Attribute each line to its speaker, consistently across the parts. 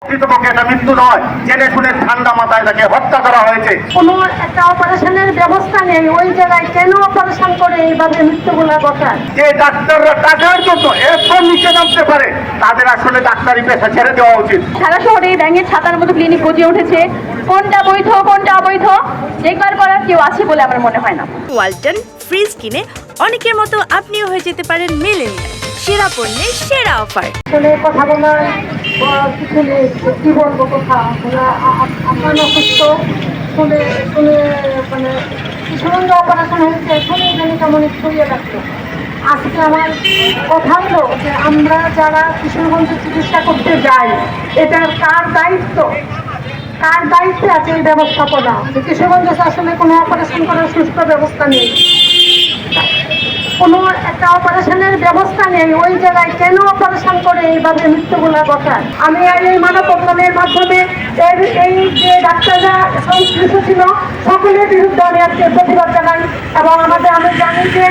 Speaker 1: প্রকৃতপক্ষে এটা মৃত্যু নয়, জেনে শুনে ঠান্ডা মাথায় তাকে হত্যা করা হয়েছে।
Speaker 2: কোনো একটা অপারেশনের ব্যবস্থা নেই, ওই জায়গায় কেন অপারেশন করে এইভাবে মৃত্যুগুলা ঘটায়?
Speaker 1: যে ডাক্তাররা টাকার জন্য এরপর নিচে নামতে পারে তাদের আসলে ডাক্তারি পেশা ছেড়ে দেওয়া উচিত।
Speaker 3: সারা শহরে ব্যাঙের ছাতার মতো ক্লিনিক গজিয়ে উঠেছে। কোনটা বৈধ কোনটা অবৈধ দেখবার করার কেউ আছে বলে আমার মনে হয় না।
Speaker 4: ওয়ালটন ফ্রিজ কিনে অনেকের মতো আপনিও হয়ে যেতে পারেন মিলেনিয়াল। সেরা পণ্যের সেরা অফার।
Speaker 2: আসলে কথা বলার কিছু নেই, কি বলবো কথা। আপনার অসুস্থ শুনে শুনে মানে কিশোরগঞ্জে অপারেশন হয়েছে, শুনে এখানে কেমন ছড়িয়ে রাখতো। আজকে আমার কথা হলো যে আমরা যারা কিশোরগঞ্জে চিকিৎসা করতে যাই, এটার কার দায়িত্ব, কার দায়িত্বে আছে এই ব্যবস্থাপনা? কিশোরগঞ্জে আসলে কোনো অপারেশন করার সুষ্ঠু ব্যবস্থা নেই, কোনো একটা অপারেশনের ব্যবস্থা নেই, ওই জায়গায় কেন অপারেশন করে এইভাবে মৃত্যুগুলা ঘটায়? আমি এই মানববন্ধনের মাধ্যমে এই যে ডাক্তাররা সংশ্লিষ্ট ছিল সকলের বিরুদ্ধে আমি আজকে প্রতিবাদ জানাই। এবং আমি জানি যে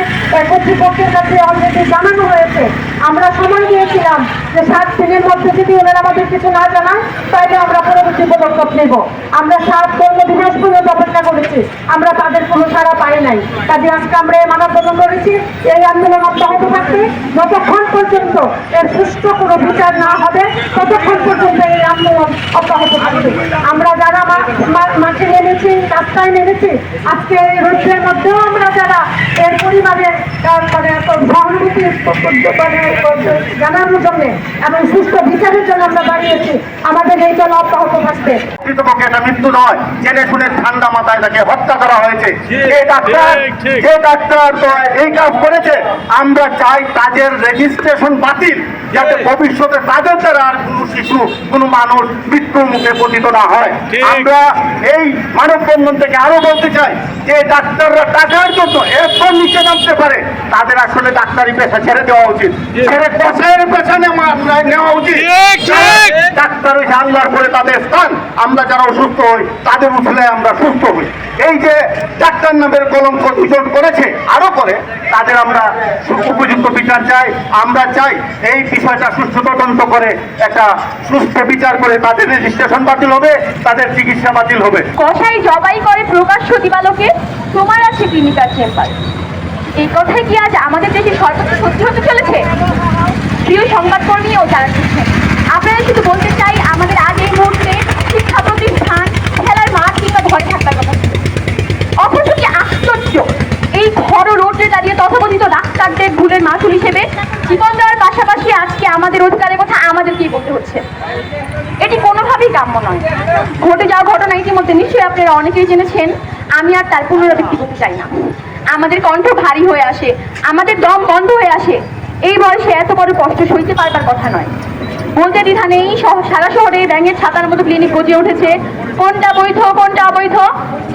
Speaker 2: কর্তৃপক্ষের কাছে অলরেডি জানানো হয়েছে। আমরা সময় দিয়েছিলাম যে 7 দিনের মধ্যে যদি ওনারা আমাদের কিছু না জানায় তাহলে আমরা পরবর্তী পদক্ষেপ নেব। আমরা 7 কর্মদিবস পর্যন্ত অপেক্ষা করেছি, আমরা তাদের কোনো সাড়া পাই নাই। কাজে আজকে আমরা এই মানববন্ধন করেছি। এই আন্দোলন অব্যাহত থাকবে যতক্ষণ পর্যন্ত এর সুষ্ঠু কোনো বিচার না হবে, ততক্ষণ পর্যন্ত এই আন্দোলন অব্যাহত থাকবে। আমরা যারা মাঠে নেমেছি, রাস্তায় নেমেছি, আজকে এই রোদ্রের মধ্যেও আমরা যারা এর পরিবারের সহানুভূতি জানানোর জন্য এবং সুস্থ বিচারের জন্য আমরা দাঁড়িয়েছি, আমাদের এই দল অব্যাহত থাকবে।
Speaker 1: প্রকৃতপক্ষে এটা মৃত্যু নয়, জেনে শুনে ঠান্ডা মাথায় তাকে হত্যা করা হয়েছে। যে ডাক্তার তো এই কাজ করেছে, আমরা চাই তাদের রেজিস্ট্রেশন বাতিল, যাতে ভবিষ্যতে তাদের দ্বারা আর কোনো শিশু, কোনো মানুষ মৃত্যুর মুখে পতিত না হয়। আমরা এই মানববন্ধন থেকে আরো বলতে চাই যে ডাক্তাররা টাকার জন্য এরপর নিচে নামতে পারে তাদের আসলে ডাক্তারি পেশা ছেড়ে দেওয়া উচিত, ছেড়ে পেশার পেশা নেওয়া উচিত। ডাক্তার হয়েছে আল্লাহর পরে তাদের স্থান। আমরা যারা অসুস্থ হই তাদের উঠলে আমরা সুস্থ হই। এই যে ডাক্তার নামের কলঙ্ক দূষণ করেছে আরো করে, তাদের আমরা উপযুক্ত বিচার চাই। আমরা চাই এই বিষয়টা সুষ্ঠু তদন্ত করে একটা সুস্থ বিচার করে তাদের রেজিস্ট্রেশন বাতিল হবে, তাদের চিকিৎসা বাতিল হবে।
Speaker 3: কষাই জবাই করে প্রকাশ্য দিবালোকে তোমার আছে ক্লিনিকাল চেম্বার। এই কথাই কি আজ আমাদের দেশে সর্বোচ্চ সত্যি হতে চলেছে? প্রিয় সংবাদকর্মী ও যারা দেখছেন, আপনারা শুধু বলতে চাই আমাদের আজ এই মুহূর্তে শিক্ষা প্রতিষ্ঠান, খেলার মাঠ কিংবা ঘরে থাকার কথা ছিল। অথচ কি আশ্চর্য, এই ঘর রোডে দাঁড়িয়ে তথাকথিত ডাক্তারদের ভুলের মাসুল হিসেবে জীবন দেওয়ার পাশাপাশি আজকে আমাদের অধিকারের কথা আমাদেরকেই বলতে হচ্ছে। এটি কোনোভাবেই কাম্য নয়। ঘটে যাওয়া ঘটনা ইতিমধ্যে নিশ্চয়ই আপনারা অনেকেই জেনেছেন, আমি আর তার পুনরাবৃত্তি করতে চাই না। আমাদের কণ্ঠ ভারী হয়ে আসে, আমাদের দম বন্ধ হয়ে আসে। এই বয়সে এত বড় কষ্ট সইতে পারবার কথা নয়। বলতে দ্বিধা নেই, সারা শহরে ব্যাঙের ছাতার মতো ক্লিনিক গজিয়ে উঠেছে। কোনটা বৈধ কোনটা অবৈধ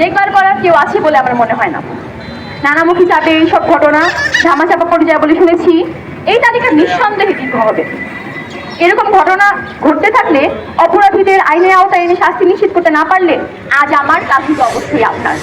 Speaker 3: দেখবার করার কেউ আছে বলে আমার মনে হয় না। নানামুখী চাপে এইসব ঘটনা ধামাচাপা পড়ে যায় বলে শুনেছি। এই তালিকা নিঃসন্দেহে দীর্ঘ হবে। এরকম ঘটনা ঘটতে থাকলে অপরাধীদের আইনের আওতায় এনে শাস্তি নিশ্চিত করতে না পারলে আজ আমার কাছে অবশ্যই আপনার।